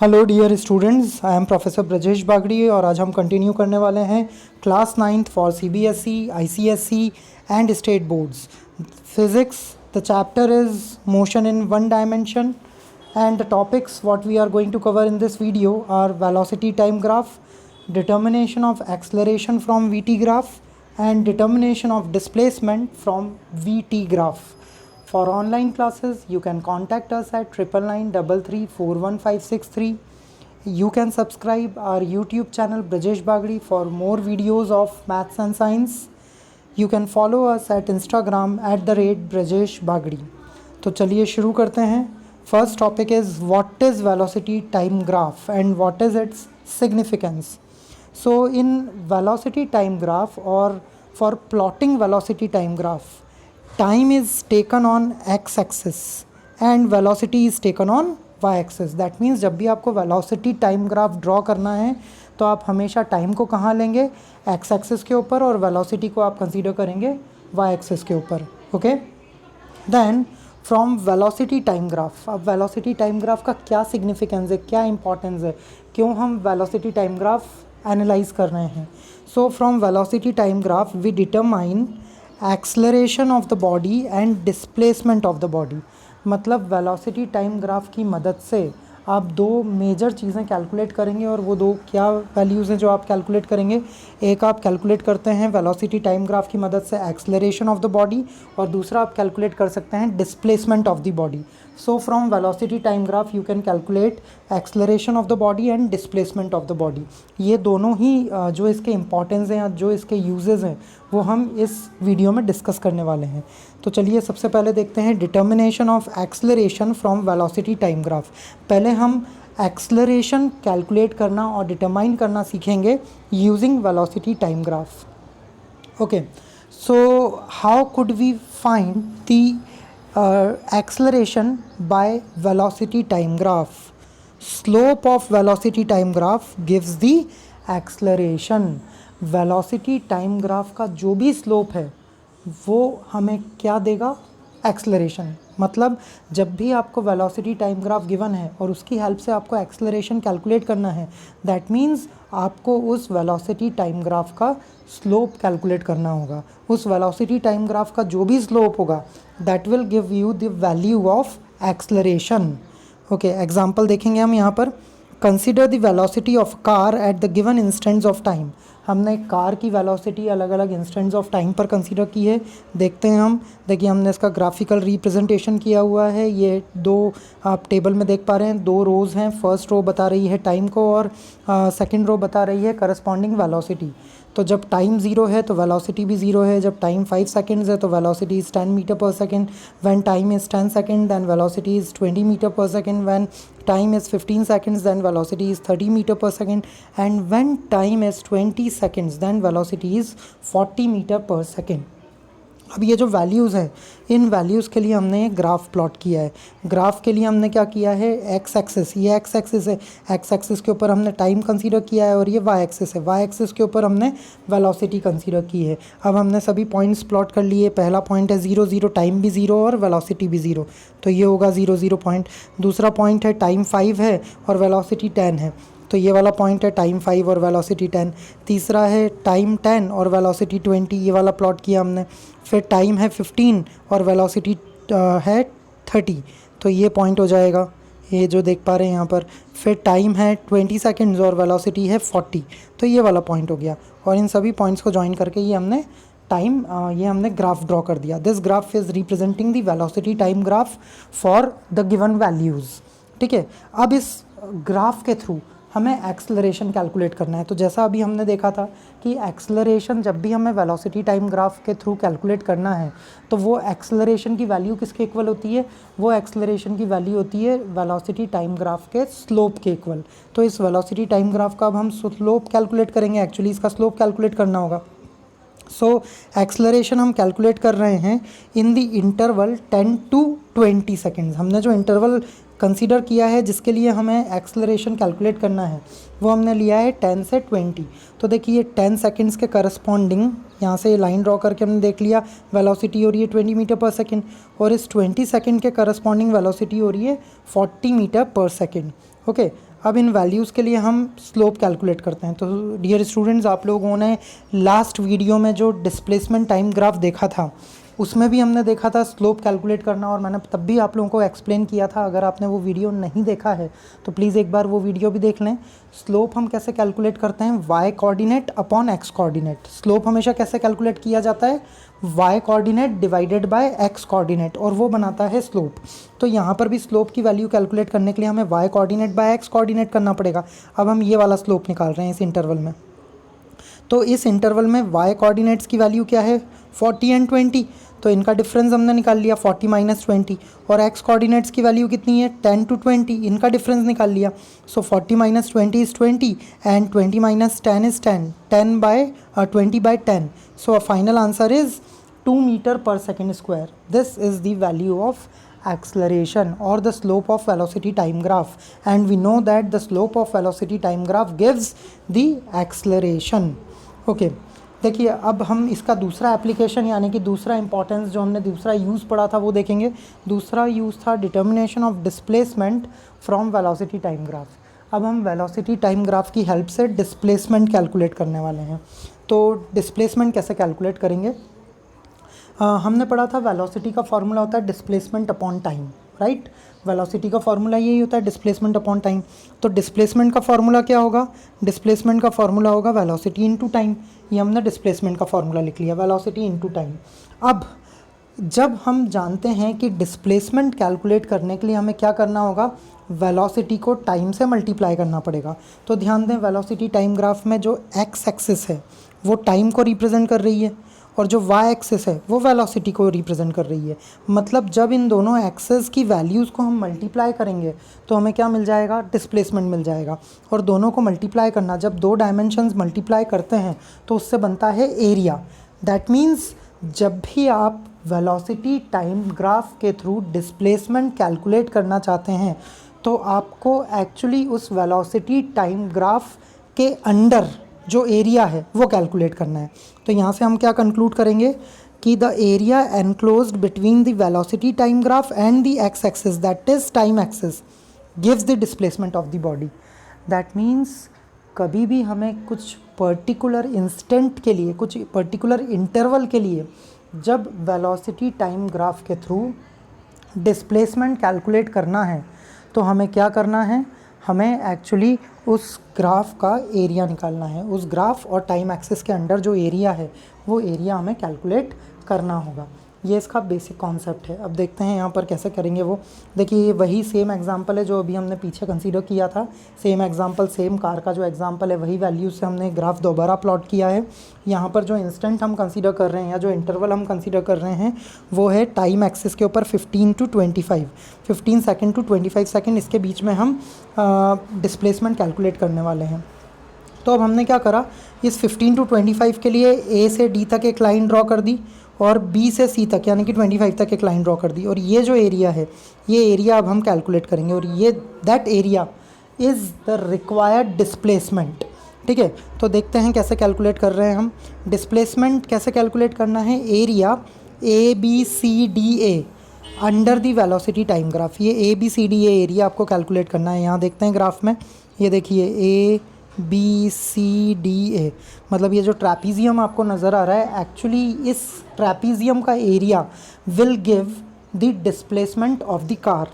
Hello dear students, I am professor Brajesh Bagri और आज हम कंटिन्यू करने वाले हैं class 9th for CBSE, ICSE and state boards physics. The chapter is motion in one dimension and the topics what we are going to cover in this video are velocity time graph, determination of acceleration from VT graph and determination of displacement from VT graph. For online classes you can contact us at 9993341563. You can subscribe our YouTube channel Brajesh Bagri for more videos of maths and science. You can follow us at Instagram at @Brajesh Bagri. तो चलिए शुरू करते हैं. First topic is what is velocity time graph and what is its significance. So in velocity time graph or for plotting velocity time graph, time is taken on x axis and velocity is taken on y axis. That means जब भी आपको velocity time graph draw करना है तो आप हमेशा time को कहाँ लेंगे, x axis के ऊपर, और velocity को आप consider करेंगे y axis के ऊपर. Okay, then from velocity time graph. अब वेलोसिटी टाइम ग्राफ का क्या सिग्निफिकेंस है, क्या इंपॉर्टेंस है, क्यों हम वेलोसिटी टाइम ग्राफ एनालाइज कर रहे हैं. So from velocity time graph we determine acceleration of the body and displacement of the body. मतलब वेलोसिटी टाइम ग्राफ की मदद से आप दो मेजर चीज़ें कैलकुलेट करेंगे, और वो दो क्या वैल्यूज़ हैं जो आप कैलकुलेट करेंगे. एक आप कैलकुलेट करते हैं वेलोसिटी टाइम ग्राफ की मदद से एक्सलरेशन ऑफ द बॉडी, और दूसरा आप कैलकुलेट कर सकते हैं displacement of the body. So from velocity time graph you can calculate acceleration of the body and displacement of the body. ये दोनों ही जो इसके इंपॉर्टेंस हैं या जो इसके यूजेस हैं वो हम इस वीडियो में डिस्कस करने वाले हैं. तो चलिए सबसे पहले देखते हैं determination of acceleration from velocity time graph. पहले हम एक्सलरेशन कैलकुलेट करना और डिटरमाइन करना सीखेंगे using velocity time graph. Okay, so how could we find the acceleration by velocity time graph? Slope of velocity time graph gives the acceleration. velocity time graph का जो भी slope है वो हमें क्या देगा, एक्सलरेशन. मतलब जब भी आपको वेलोसिटी टाइम ग्राफ गिवन है और उसकी हेल्प से आपको एक्सलरेशन कैलकुलेट करना है, दैट मीन्स आपको उस वेलोसिटी टाइम ग्राफ का स्लोप कैलकुलेट करना होगा. उस वेलोसिटी टाइम ग्राफ का जो भी स्लोप होगा that will give you the value of acceleration. Okay, example देखेंगे हम यहाँ पर. Consider the velocity of car at the given instants of time. हमने कार की वेलोसिटी अलग अलग इंस्टेंट्स ऑफ टाइम पर कंसीडर की है. देखते हैं हम. देखिए हमने इसका ग्राफिकल रिप्रेजेंटेशन किया हुआ है. ये दो आप टेबल में देख पा रहे हैं, दो रोज़ हैं. फर्स्ट रो बता रही है टाइम को और सेकंड रो बता रही है करस्पॉन्डिंग वेलोसिटी. तो जब टाइम 0 है तो वेलोसिटी भी 0 है. जब टाइम 5 सेकेंड्स है तो वेलोसिटी इज़ 10 मीटर पर second. When time is 10 second then velocity is 20 metre पर second. When time is 15 seconds then velocity is 30 meter per second, and when time is 20 seconds then velocity is 40 meter per second. अब ये जो values हैं इन values के लिए हमने graph plot किया है. ग्राफ के लिए हमने क्या किया है, एक्स एक्सिस, ये एक्स एक्सिस है, एक्स एक्सिस के ऊपर हमने टाइम कंसीडर किया है, और ये वाई एक्सिस है, वाई एक्सिस के ऊपर हमने वेलोसिटी कंसीडर की है. अब हमने सभी पॉइंट्स प्लॉट कर लिए. पहला पॉइंट है 0 0, टाइम भी 0 और वेलोसिटी भी 0, तो ये होगा 0 0 पॉइंट. दूसरा पॉइंट है टाइम 5 है और वेलोसिटी 10 है, तो ये वाला पॉइंट है टाइम 5 और वेलोसिटी 10. तीसरा है टाइम 10 और वेलोसिटी 20, ये वाला प्लॉट किया हमने. फिर टाइम है 15 और वेलोसिटी है 30, तो ये पॉइंट हो जाएगा, ये जो देख पा रहे हैं यहाँ पर. फिर टाइम है 20 सेकेंड्स और वेलोसिटी है 40, तो ये वाला पॉइंट हो गया. और इन सभी पॉइंट्स को ज्वाइन करके ये हमने ये हमने ग्राफ ड्रॉ कर दिया. This graph is representing the velocity time graph for the given values. ठीक है, अब इस ग्राफ के थ्रू हमें एक्सलरेशन कैलकुलेट करना है. तो जैसा अभी हमने देखा था कि एक्सलरेशन जब भी हमें वेलोसिटी टाइम ग्राफ के थ्रू कैलकुलेट करना है तो वो एक्सलरेशन की वैल्यू किसके इक्वल होती है, वो एक्सलरेशन की वैल्यू होती है वेलोसिटी टाइम ग्राफ के स्लोप के इक्वल. तो इस वेलोसिटी टाइम ग्राफ का अब हम स्लोप कैलकुलेट करेंगे. एक्चुअली इसका स्लोप कैलकुलेट करना होगा. सो एक्सलरेशन हम कैलकुलेट कर रहे हैं in the interval 10 to 20 seconds. हमने जो इंटरवल कंसीडर किया है जिसके लिए हमें एक्सेलरेशन कैलकुलेट करना है, वो हमने लिया है 10 से 20। तो देखिए 10 सेकंड्स के करस्पॉन्डिंग यहाँ से लाइन ड्रॉ करके हमने देख लिया वेलोसिटी हो रही है 20 मीटर पर सेकंड, और इस 20 सेकंड के करस्पॉन्डिंग वेलोसिटी हो रही है 40 मीटर पर सेकंड। ओके, अब इन वैल्यूज़ के लिए हम स्लोप कैलकुलेट करते हैं। तो डियर स्टूडेंट्स, आप लोगों ने लास्ट वीडियो में जो डिस्प्लेसमेंट टाइम ग्राफ देखा था उसमें भी हमने देखा था स्लोप कैलकुलेट करना, और मैंने तब भी आप लोगों को एक्सप्लेन किया था। अगर आपने वो वीडियो नहीं देखा है तो प्लीज़ एक बार वो वीडियो भी देख लें। स्लोप हम कैसे कैलकुलेट करते हैं, Y coordinate upon X coordinate. Slope हमेशा कैसे कैलकुलेट किया जाता है, Y coordinate divided by X coordinate, और वो बनाता है स्लोप। तो यहाँ पर भी स्लोप की वैल्यू कैलकुलेट करने के लिए हमें Y coordinate by X coordinate करना पड़ेगा। अब हम ये वाला स्लोप निकाल रहे हैं इस इंटरवल में। तो इस इंटरवल में वाई कोऑर्डिनेट्स की वैल्यू क्या है, 40 एंड 20। तो इनका डिफरेंस हमने निकाल लिया 40 माइनस 20। और एक्स कोऑर्डिनेट्स की वैल्यू कितनी है, 10 to 20, इनका डिफरेंस निकाल लिया। So 40 minus 20 is 20 and 20 minus 10 is 10, 20 by 10। So final answer is 2 metre पर second square. This is the value of acceleration or the slope of velocity time graph, and we know that the slope of velocity time graph gives the acceleration. Okay, देखिए अब हम इसका दूसरा application यानी कि दूसरा importance जो हमने दूसरा यूज़ पढ़ा था वो देखेंगे। दूसरा यूज़ था determination of displacement from velocity time graph. अब हम वेलोसिटी टाइम ग्राफ की हेल्प से डिस्प्लेसमेंट कैलकुलेट करने वाले हैं। तो डिस्प्लेसमेंट कैसे कैलकुलेट करेंगे, हमने पढ़ा था वेलोसिटी का फॉर्मूला होता है displacement upon time, right. Velocity का फॉर्मूला यही होता है डिस्प्लेसमेंट अपॉन टाइम। तो डिस्प्लेसमेंट का फॉर्मूला क्या होगा, डिस्प्लेसमेंट का फॉर्मूला होगा वेलोसिटी इनटू टाइम। ये हमने डिस्प्लेसमेंट का फॉर्मूला लिख लिया, वेलोसिटी इनटू टाइम। अब जब हम जानते हैं कि डिस्प्लेसमेंट कैलकुलेट करने के लिए हमें क्या करना होगा, वेलोसिटी को टाइम से मल्टीप्लाई करना पड़ेगा। तो ध्यान दें, वेलोसिटी टाइम ग्राफ में जो एक्स एक्सिस है वो टाइम को रिप्रेजेंट कर रही है, और जो वाई एक्सिस है वो वेलोसिटी को रिप्रेजेंट कर रही है। मतलब जब इन दोनों एक्सेस की वैल्यूज़ को हम मल्टीप्लाई करेंगे तो हमें क्या मिल जाएगा, डिस्प्लेसमेंट मिल जाएगा। और दोनों को मल्टीप्लाई करना, जब दो डायमेंशंस मल्टीप्लाई करते हैं तो उससे बनता है एरिया। दैट मीन्स जब भी आप वेलोसिटी टाइम ग्राफ के थ्रू डिस्प्लेसमेंट कैलकुलेट करना चाहते हैं तो आपको एक्चुअली उस वेलोसिटी टाइम ग्राफ के अंडर जो एरिया है वो कैलकुलेट करना है। तो यहाँ से हम क्या कंक्लूड करेंगे कि the area enclosed between the velocity time graph and the x axis, that is time axis, gives the displacement of the body. That means कभी भी हमें कुछ पर्टिकुलर इंस्टेंट के लिए, कुछ पर्टिकुलर इंटरवल के लिए जब वेलोसिटी टाइम ग्राफ के थ्रू डिस्प्लेसमेंट कैलकुलेट करना है तो हमें क्या करना है, हमें एक्चुअली उस ग्राफ का एरिया निकालना है। उस ग्राफ और टाइम एक्सिस के अंडर जो एरिया है वो एरिया हमें कैलकुलेट करना होगा। ये इसका बेसिक कॉन्सेप्ट है। अब देखते हैं यहाँ पर कैसे करेंगे वो। देखिए वही सेम एग्जांपल है जो अभी हमने पीछे कंसीडर किया था। सेम एग्जांपल, सेम कार का जो एग्जांपल है वही वैल्यू से हमने ग्राफ दोबारा प्लॉट किया है। यहाँ पर जो इंस्टेंट हम कंसीडर कर रहे हैं या जो इंटरवल हम कंसीडर कर रहे हैं वो है टाइम एक्सिस के ऊपर 15 to 25, 15 सेकेंड टू 25 सेकेंड, इसके बीच में हम डिस्प्लेसमेंट कैलकुलेट करने वाले हैं। तो अब हमने क्या करा, इस 15 to 25 के लिए ए से डी तक एक लाइन ड्रॉ कर दी और बी से सी तक यानी कि 25 तक एक लाइन ड्रॉ कर दी। और ये जो एरिया है ये एरिया अब हम कैलकुलेट करेंगे, और ये that area is the required displacement. ठीक है, तो देखते हैं कैसे कैलकुलेट कर रहे हैं हम। डिस्प्लेसमेंट कैसे कैलकुलेट करना है, area A B C D A under the velocity time graph. ये A B C D A area आपको कैलकुलेट करना है। यहाँ देखते हैं ग्राफ में, ये देखिए ए बी सी डी ए, मतलब ये जो ट्रैपीजियम आपको नज़र आ रहा है एक्चुअली इस ट्रैपीजियम का area will give the displacement of the car.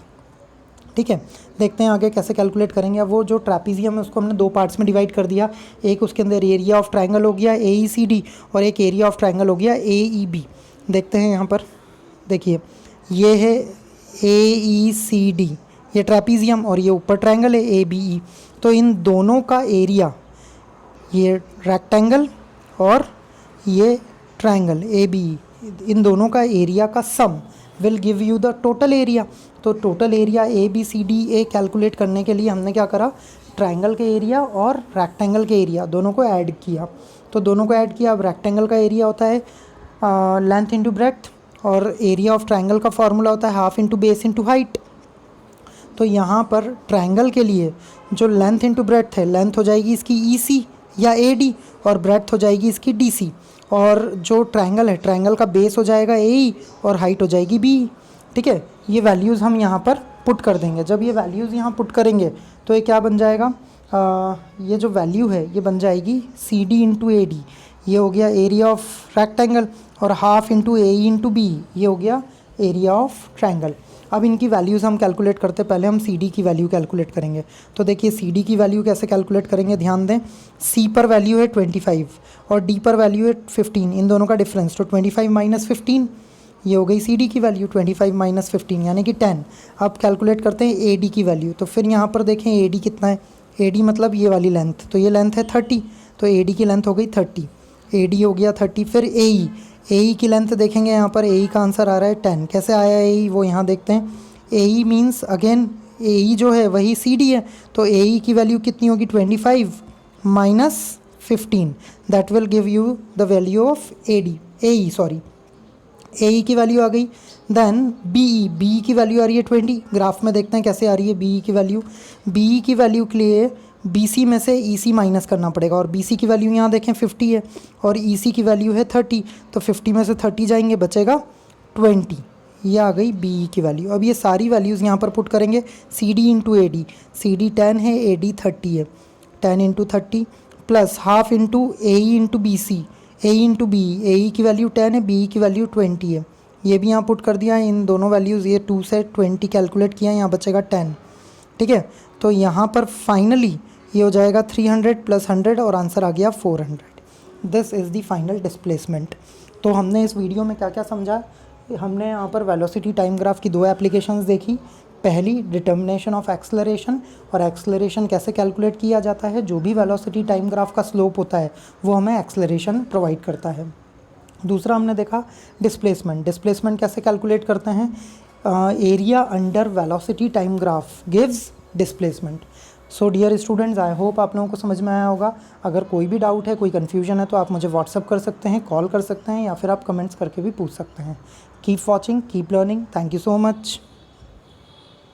ठीक है, देखते हैं आगे कैसे कैलकुलेट करेंगे। अब वो जो ट्रैपीजियम है उसको हमने दो पार्ट्स में डिवाइड कर दिया। एक उसके अंदर एरिया ऑफ ट्रायंगल हो गया ए ई सी डी, और एक एरिया ऑफ ट्रायंगल हो गया ए ई बी। देखते हैं यहाँ पर, देखिए ये है ए ई सी डी, ये ट्रैपीजियम, और ये ऊपर ट्रायंगल है ए बी ई। तो इन दोनों का एरिया, ये रेक्टेंगल और ये ट्रायंगल ए बी ई, इन दोनों का एरिया का sum will give you the total area. तो total area A B C D A calculate करने के लिए हमने क्या करा, ट्रायंगल के एरिया और रेक्टेंगल के एरिया दोनों को ऐड किया। तो दोनों को ऐड किया। अब रेक्टेंगल का एरिया होता है लेंथ इंटू ब्रेड्थ, और एरिया ऑफ ट्रायंगल का फॉर्मूला होता है half into base into height. तो यहाँ पर ट्रायंगल के लिए जो लेंथ इंटू ब्रेड्थ है, लेंथ हो जाएगी इसकी EC या AD और ब्रेड्थ हो जाएगी इसकी DC। और जो ट्रायंगल है, ट्रायंगल का बेस हो जाएगा AE और हाइट हो जाएगी BE। ठीक है, ये वैल्यूज़ हम यहाँ पर पुट कर देंगे। जब ये वैल्यूज़ यहाँ पुट करेंगे तो ये क्या बन जाएगा, ये जो वैल्यू है ये बन जाएगी CD इंटू AD, ये हो गया एरिया ऑफ रेक्टेंगल, और half into AE into BE, ये हो गया एरिया ऑफ ट्रायंगल। अब इनकी वैल्यूज़ हम कैलकुलेट करते, पहले हम CD की वैल्यू कैलकुलेट करेंगे। तो देखिए CD की वैल्यू कैसे कैलकुलेट करेंगे, ध्यान दें। C पर वैल्यू है 25 और D पर वैल्यू है 15, इन दोनों का डिफरेंस, तो 25 माइनस 15, ये हो गई CD की वैल्यू, 25 माइनस 15 यानी कि 10। अब कैलकुलेट करते हैं AD की वैल्यू। तो फिर यहाँ पर देखें AD कितना है, AD मतलब ये वाली लेंथ, तो ये लेंथ है 30, तो AD की लेंथ हो गई 30, AD हो गया 30। फिर AE की लेंथ देखेंगे, यहाँ पर AE का आंसर आ रहा है 10। कैसे आया AE, वो यहाँ देखते हैं। AE मीन्स अगेन AE जो है वही CD है, तो AE की वैल्यू कितनी होगी, 25 minus 15, that will give you the value of AE sorry, AE की वैल्यू आ गई। देन BE की वैल्यू आ रही है 20। ग्राफ में देखते हैं कैसे आ रही है BE की वैल्यू। BE की वैल्यू के लिए BC में से EC माइनस करना पड़ेगा, और BC की वैल्यू यहाँ देखें 50 है और EC की वैल्यू है 30, तो 50 में से 30 जाएंगे, बचेगा 20। ये आ गई BE की वैल्यू। अब ये सारी वैल्यूज़ यहाँ पर पुट करेंगे। CD इंटू AD, CD 10 है, AD 30 है, 10 into 30 plus half into AE into BC, AE into BE, AE की वैल्यू 10 है, BE की वैल्यू 20 है, ये भी यहाँ पुट कर दिया। इन दोनों वैल्यूज़, ये 2 से 20 कैलकुलेट किया, यहाँ बचेगा 10। ठीक है, तो यहाँ पर फाइनली ये हो जाएगा 300 प्लस 100 और आंसर आ गया 400। This is the final displacement. तो हमने इस वीडियो में क्या क्या समझा, हमने यहाँ पर वेलोसिटी टाइम ग्राफ की 2 एप्लीकेशंस देखी। पहली डिटर्मिनेशन ऑफ एक्सेलरेशन, और एक्सेलरेशन कैसे कैलकुलेट किया जाता है, जो भी वेलोसिटी टाइम ग्राफ का स्लोप होता है वो हमें एक्सेलरेशन प्रोवाइड करता है। दूसरा हमने देखा डिस्प्लेसमेंट, डिस्प्लेसमेंट कैसे कैलकुलेट करते हैं, area under velocity time graph gives displacement. So dear students, I hope आप लोगों को समझ में आया होगा। अगर कोई भी डाउट है, कोई कन्फ्यूजन है, तो आप मुझे व्हाट्सअप कर सकते हैं, कॉल कर सकते हैं, या फिर आप कमेंट्स करके भी पूछ सकते हैं। Keep watching, keep learning, thank you so much.